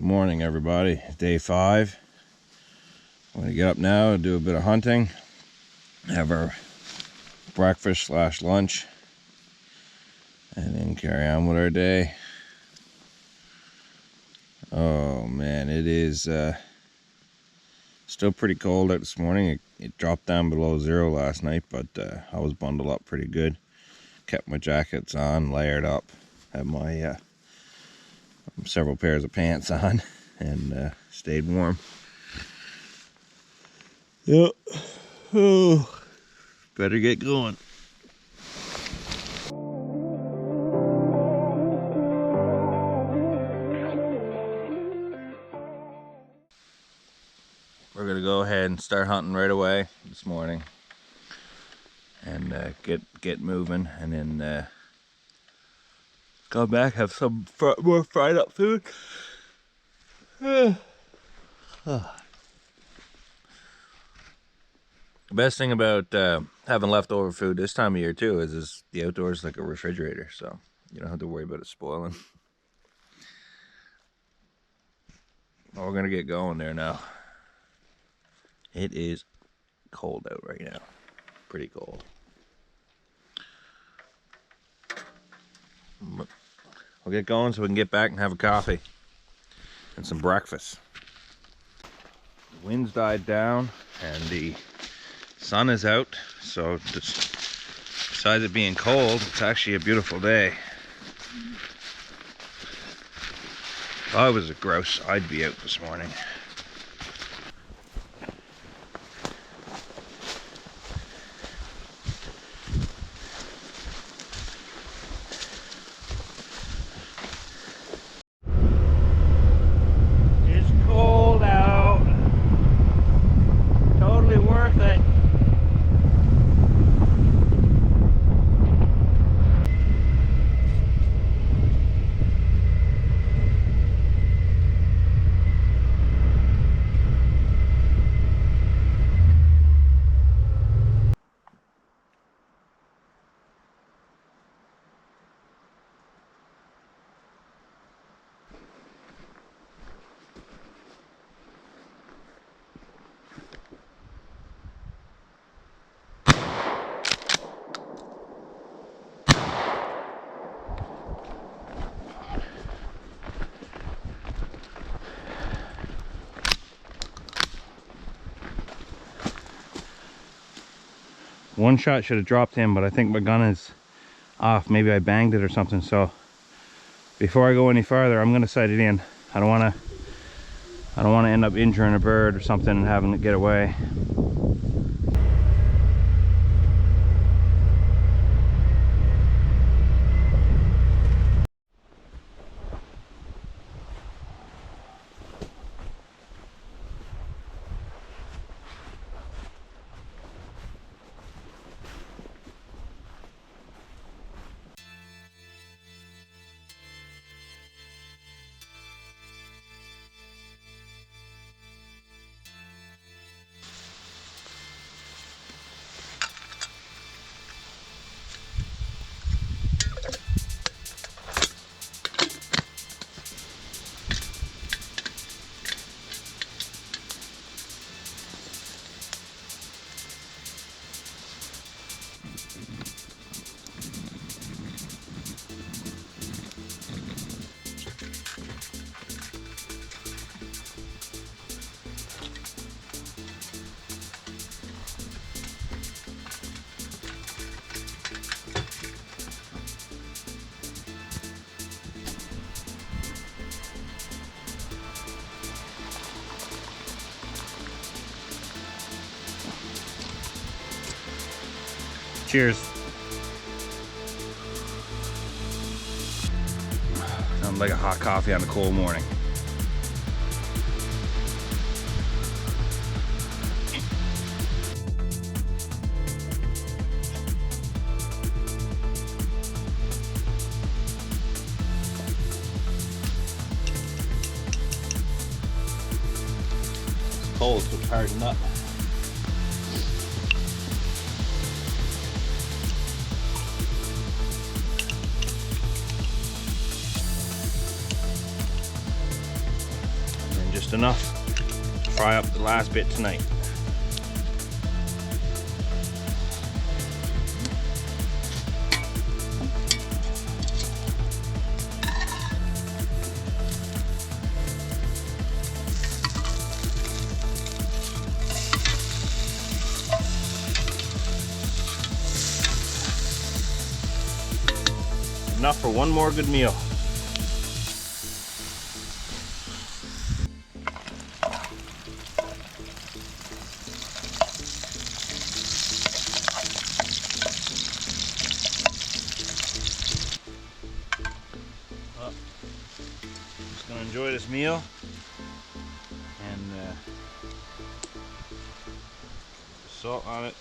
morning, everybody. Day 5. I'm going to get up now and do a bit of hunting, have our breakfast / lunch, and then carry on with our day. Oh man, it is still pretty cold out this morning. It dropped down below 0 last night, but I was bundled up pretty good. Kept my jackets on, layered up, had my several pairs of pants on, and stayed warm. Yep. Oh, better get going. We're gonna go ahead and start hunting right away this morning, and get moving, and then come back, have some more fried up food. The best thing about having leftover food this time of year too is the outdoors like a refrigerator, so you don't have to worry about it spoiling. Well, we're gonna get going there now. It is cold out right now, pretty cold. We'll get going so we can get back and have a coffee and some breakfast. The wind's died down and the sun is out, so besides it being cold, it's actually a beautiful day. If I was a grouse, I'd be out this morning. It's cold out. Totally worth it. One shot should have dropped him, but I think my gun is off. Maybe I banged it or something. So before I go any farther, I'm gonna sight it in. I don't want to end up injuring a bird or something and having it get away. Cheers. Sounds like a hot coffee on a cold morning. It's cold, so it's hardened up. just enough to fry up the last bit tonight. Enough for one more good meal. Well, just gonna enjoy this meal and salt on it.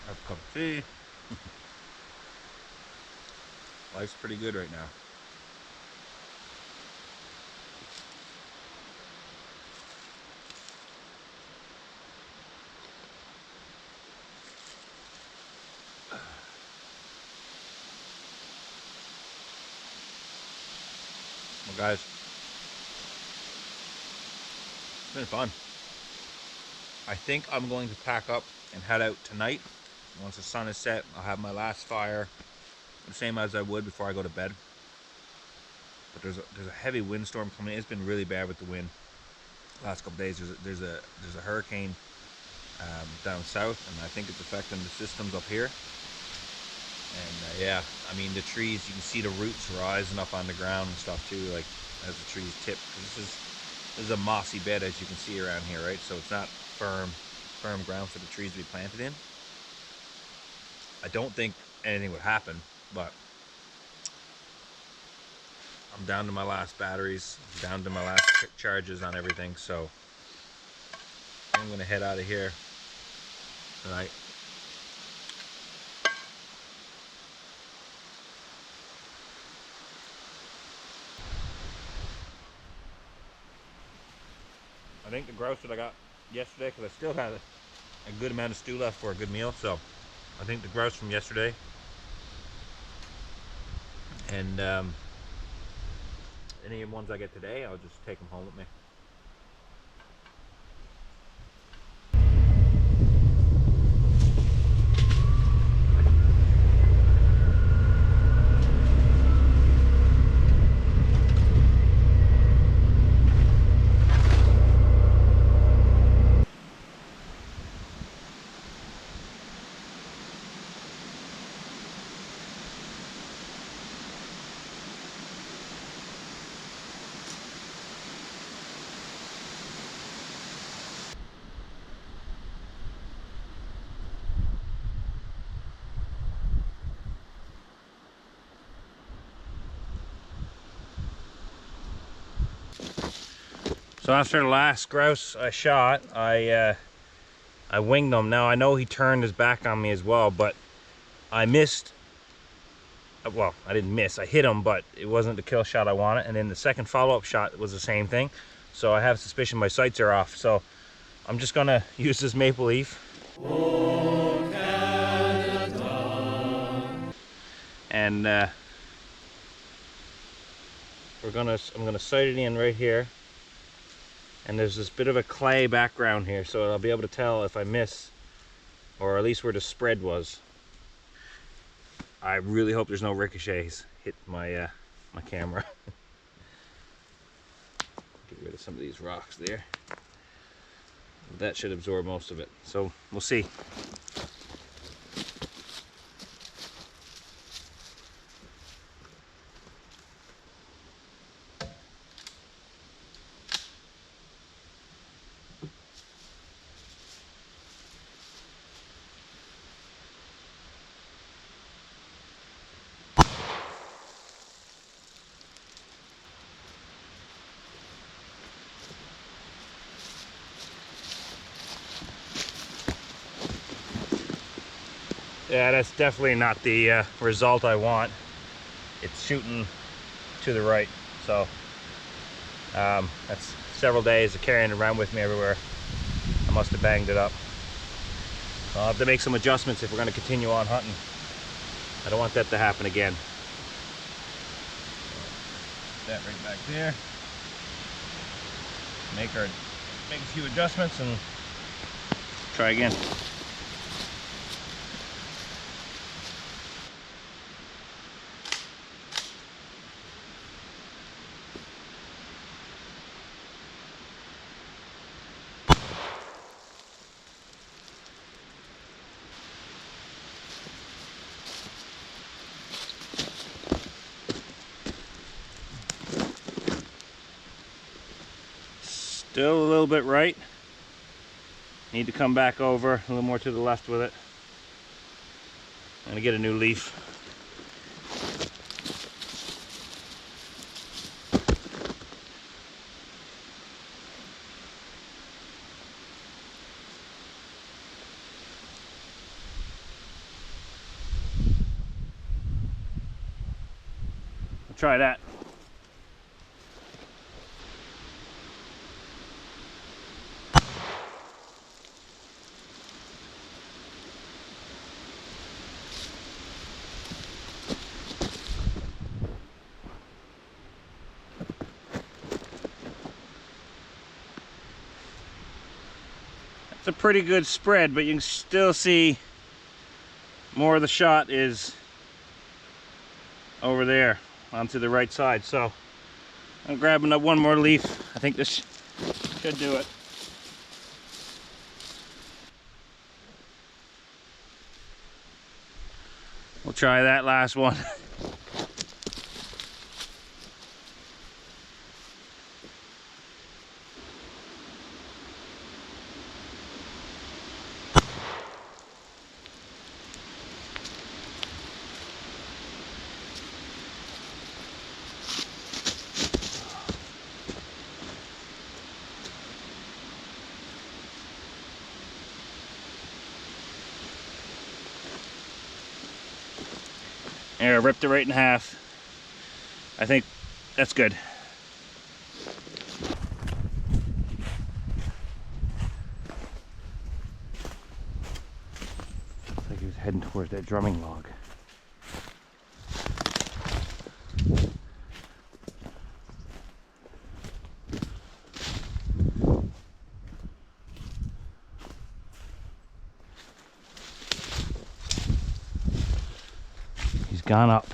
Have a cup of tea. Life's pretty good right now. Well, guys, it's been fun. I think I'm going to pack up and head out tonight. Once the sun is set, I'll have my last fire, the same as I would before I go to bed. But there's a heavy windstorm coming in. It's been really bad with the wind last couple days. There's a hurricane down south, and I think it's affecting the systems up here. And yeah, I mean the trees, you can see the roots rising up on the ground and stuff too, like as the trees tip. This is a mossy bed, as you can see around here, right? So it's not firm ground for the trees to be planted in. I don't think anything would happen, but I'm down to my last batteries, down to my last charges on everything, so I'm gonna head out of here tonight. I think the grouse that I got yesterday, because I still had a good amount of stew left for a good meal, so I think the grouse from yesterday, and any ones I get today, I'll just take them home with me. So after the last grouse I shot, I winged him. Now I know he turned his back on me as well, but I missed. Well, I didn't miss. I hit him, but it wasn't the kill shot I wanted. And then the second follow-up shot was the same thing. So I have suspicion my sights are off. So I'm just gonna use this maple leaf. Oh, Canada. And I'm gonna sight it in right here. And there's this bit of a clay background here, so I'll be able to tell if I miss, or at least where the spread was. I really hope there's no ricochets hit my my camera. Get rid of some of these rocks there. That should absorb most of it, so we'll see. Yeah, that's definitely not the result I want. It's shooting to the right, so that's several days of carrying it around with me everywhere. I must have banged it up. So I'll have to make some adjustments if we're going to continue on hunting. I don't want that to happen again. Put that right back there. Make a few adjustments and try again. Still a little bit right. Need to come back over a little more to the left with it. I'm gonna get a new leaf. I'll try that. It's a pretty good spread, but you can still see more of the shot is over there onto the right side. So I'm grabbing up one more leaf. I think this should do it. We'll try that last one. There, I ripped it right in half. I think that's good. Looks like he was heading towards that drumming log. He's gone up.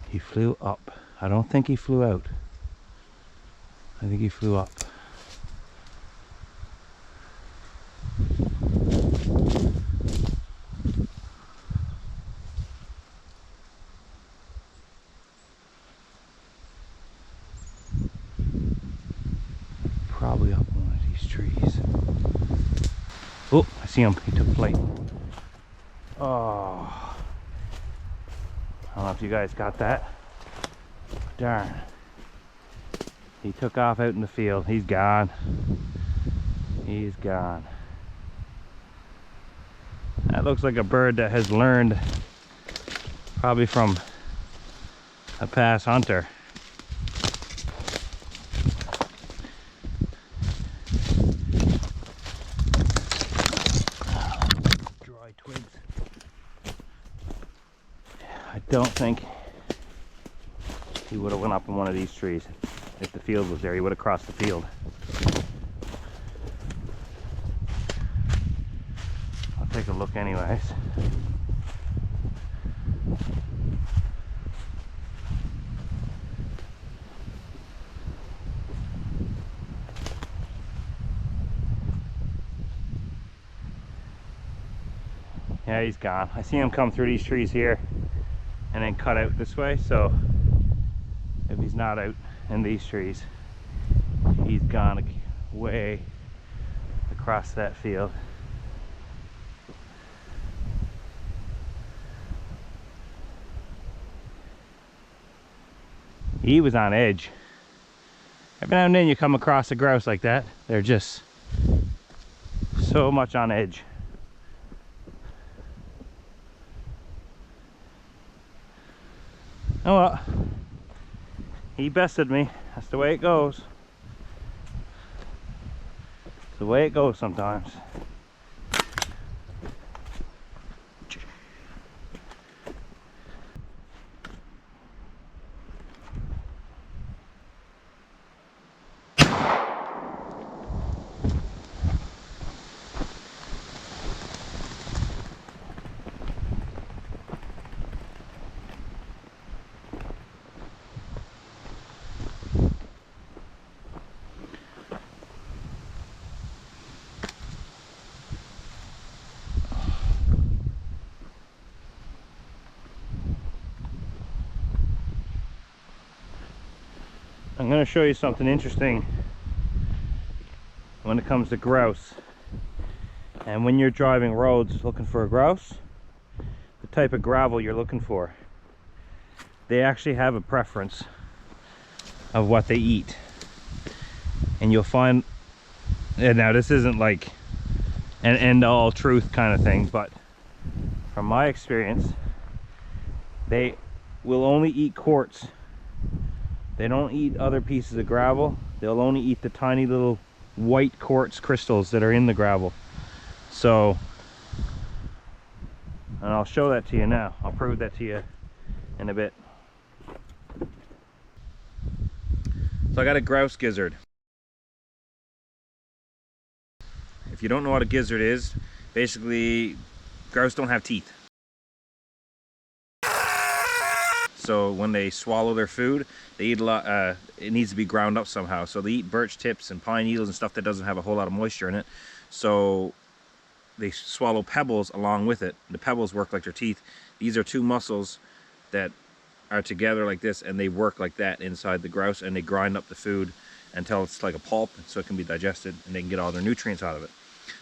He flew up. I don't think he flew out. I think he flew up. Probably up one of these trees. Oh, I see him. He took flight. Oh. I don't know if you guys got that. Darn. He took off out in the field. He's gone. He's gone. That looks like a bird that has learned probably from a past hunter. Dry twigs. I don't think he would have went up in one of these trees. If the field was there, he would have crossed the field. I'll take a look anyways. Yeah, he's gone. I see him come through these trees here and then cut out this way, so if he's not out in these trees, he's gone way across that field. He was on edge. Every now and then you come across a grouse like that. They're just so much on edge. Oh well, he bested me. That's the way it goes. It's the way it goes sometimes. I'm going to show you something interesting when it comes to grouse. And when you're driving roads looking for a grouse, the type of gravel you're looking for, they actually have a preference of what they eat. And you'll find, and now this isn't like an end all truth kind of thing, but from my experience, they will only eat quartz. They don't eat other pieces of gravel. They'll only eat the tiny little white quartz crystals that are in the gravel. So, and I'll show that to you now. I'll prove that to you in a bit. So I got a grouse gizzard. If you don't know what a gizzard is, basically grouse don't have teeth. So when they swallow their food, they eat a lot, it needs to be ground up somehow. So they eat birch tips and pine needles and stuff that doesn't have a whole lot of moisture in it. So they swallow pebbles along with it. The pebbles work like their teeth. These are two muscles that are together like this, and they work like that inside the grouse, and they grind up the food until it's like a pulp, so it can be digested and they can get all their nutrients out of it.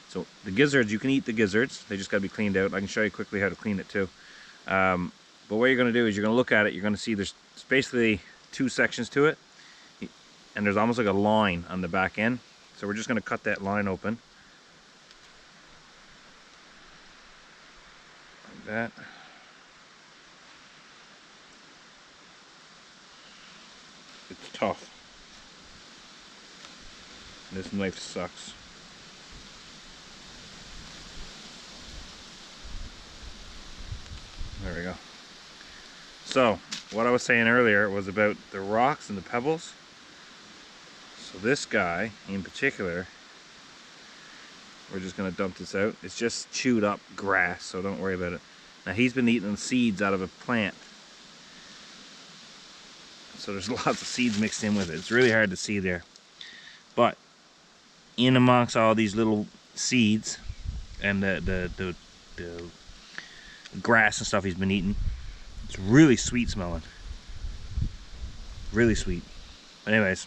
So the gizzards, you can eat the gizzards. They just got to be cleaned out. I can show you quickly how to clean it too. But what you're going to do is you're going to look at it. You're going to see there's basically two sections to it, and there's almost like a line on the back end. So we're just going to cut that line open like that. It's tough. This knife sucks. There we go. So, what I was saying earlier was about the rocks and the pebbles. So this guy, in particular, we're just going to dump this out. It's just chewed up grass, so don't worry about it. Now, he's been eating seeds out of a plant. So there's lots of seeds mixed in with it. It's really hard to see there. But in amongst all these little seeds and the grass and stuff he's been eating, it's really sweet smelling. Really sweet. But anyways,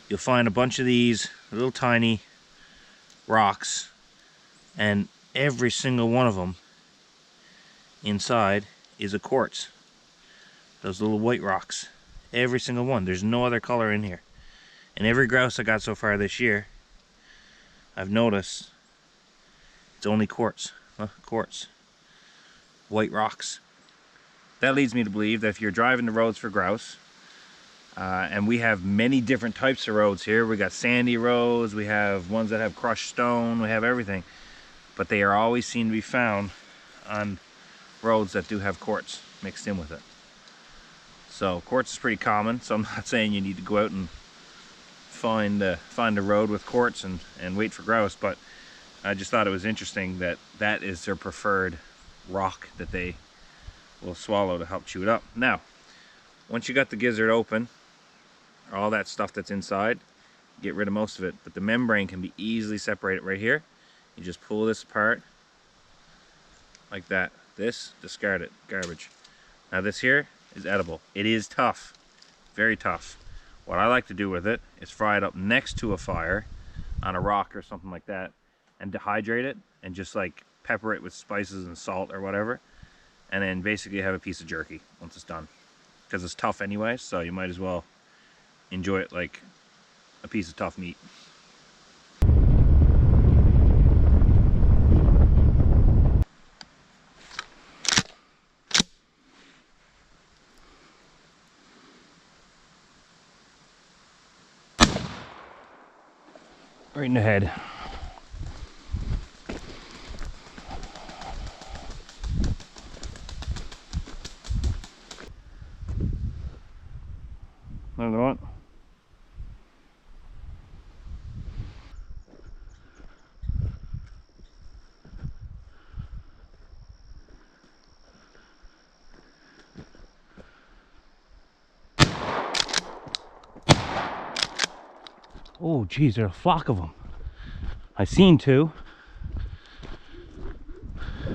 you'll find a bunch of these little tiny rocks, and every single one of them inside is a quartz. Those little white rocks. Every single one. There's no other color in here. And every grouse I got so far this year, I've noticed it's only quartz. Quartz. White rocks. That leads me to believe that if you're driving the roads for grouse, and we have many different types of roads here. We got sandy roads, we have ones that have crushed stone, we have everything. But they are always seen to be found on roads that do have quartz mixed in with it. So quartz is pretty common, so I'm not saying you need to go out and find a road with quartz and wait for grouse, but I just thought it was interesting that that is their preferred rock that they will swallow to help chew it up. Now, once you got the gizzard open, all that stuff that's inside, get rid of most of it, but the membrane can be easily separated right here. You just pull this apart like that. This, discard it, garbage. Now this here is edible. It is tough, very tough. What I like to do with it is fry it up next to a fire on a rock or something like that, and dehydrate it and just like pepper it with spices and salt or whatever, and then basically have a piece of jerky once it's done, because it's tough anyway, so you might as well enjoy it like a piece of tough meat. right in the head. Another one. Oh, geez, there's a flock of them. I seen two.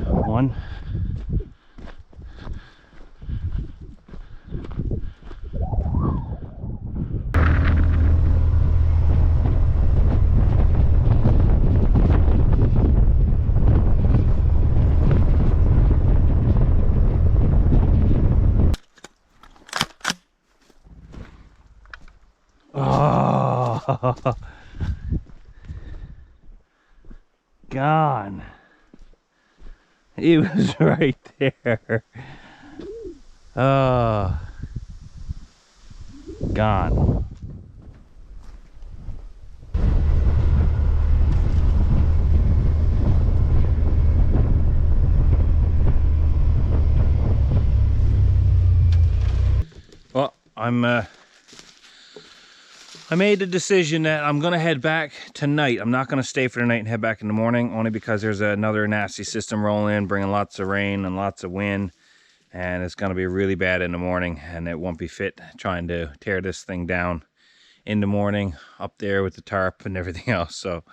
One. Oh, gone. He was right there. Oh, gone. Well, I made a decision that I'm gonna head back tonight. I'm not gonna stay for the night and head back in the morning, only because there's another nasty system rolling in, bringing lots of rain and lots of wind, and it's gonna be really bad in the morning, and it won't be fit trying to tear this thing down in the morning up there with the tarp and everything else. So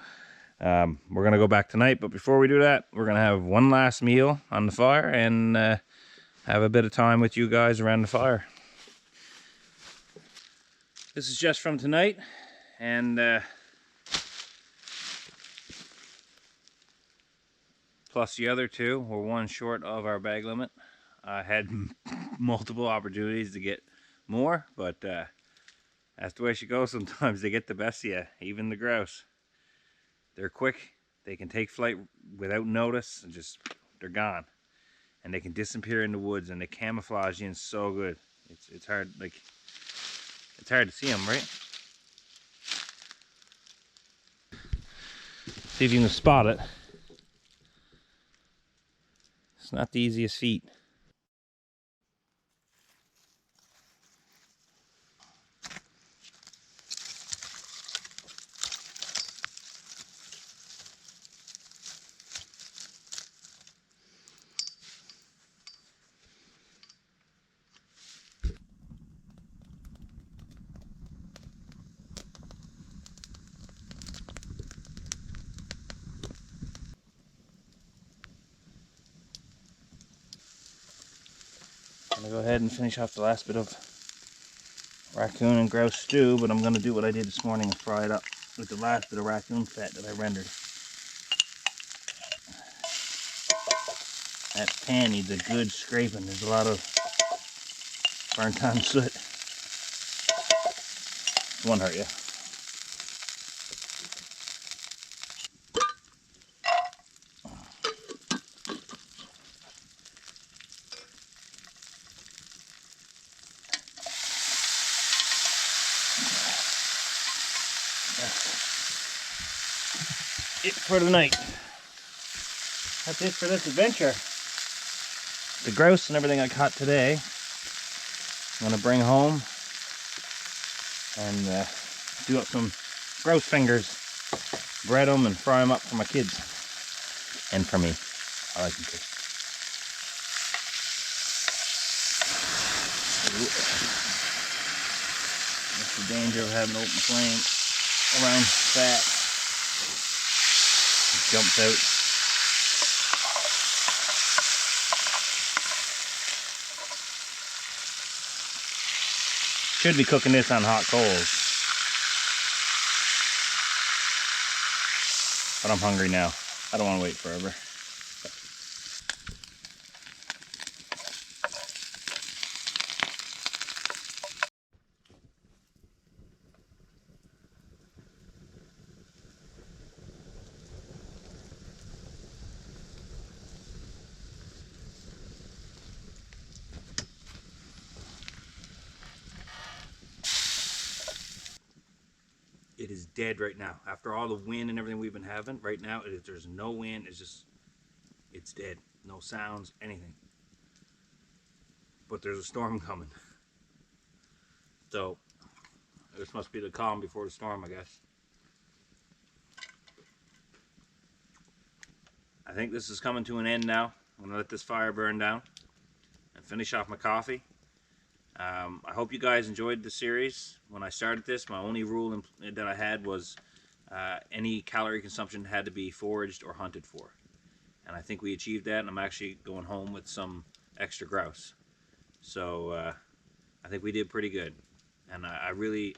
we're gonna go back tonight, but before we do that, we're gonna have one last meal on the fire and have a bit of time with you guys around the fire. This is just from tonight, and plus the other two, we're one short of our bag limit. I had multiple opportunities to get more, but that's the way she goes. Sometimes they get the best of you, even the grouse. They're quick, they can take flight without notice, and just, they're gone. And they can disappear in the woods, and they camouflage in so good. It's hard, like, it's hard to see them, right? See if you can spot it. It's not the easiest feat. I'm gonna go ahead and finish off the last bit of raccoon and grouse stew, but I'm gonna do what I did this morning and fry it up with the last bit of raccoon fat that I rendered. That pan needs a good scraping. There's a lot of burnt on soot. Won't hurt you. That's it for tonight. That's it for this adventure. The grouse and everything I caught today, I'm gonna bring home and do up some grouse fingers, bread them and fry them up for my kids and for me. I like them too. That's the danger of having open flame around fat. It jumps out. Should be cooking this on hot coals. But I'm hungry now. I don't want to wait forever. It it is dead right now. After all the wind and everything we've been having, right now there's no wind. It's dead. No sounds, anything. But there's a storm coming. So this must be the calm before the storm, I guess. I think this is coming to an end now. I'm gonna let this fire burn down and finish off my coffee. I hope you guys enjoyed the series. When I started this, my only rule that I had was any calorie consumption had to be foraged or hunted for. And I think we achieved that, and I'm actually going home with some extra grouse. So I think we did pretty good. And I'm really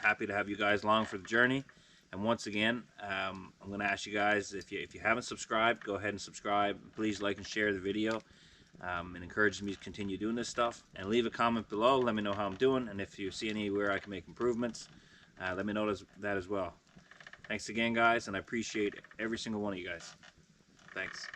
happy to have you guys along for the journey. And once again, I'm going to ask you guys, if you haven't subscribed, go ahead and subscribe. Please like and share the video. It encourages me to continue doing this stuff. And leave a comment below. Let me know how I'm doing. And if you see anywhere I can make improvements, let me know that as well. Thanks again, guys, and I appreciate every single one of you guys. Thanks.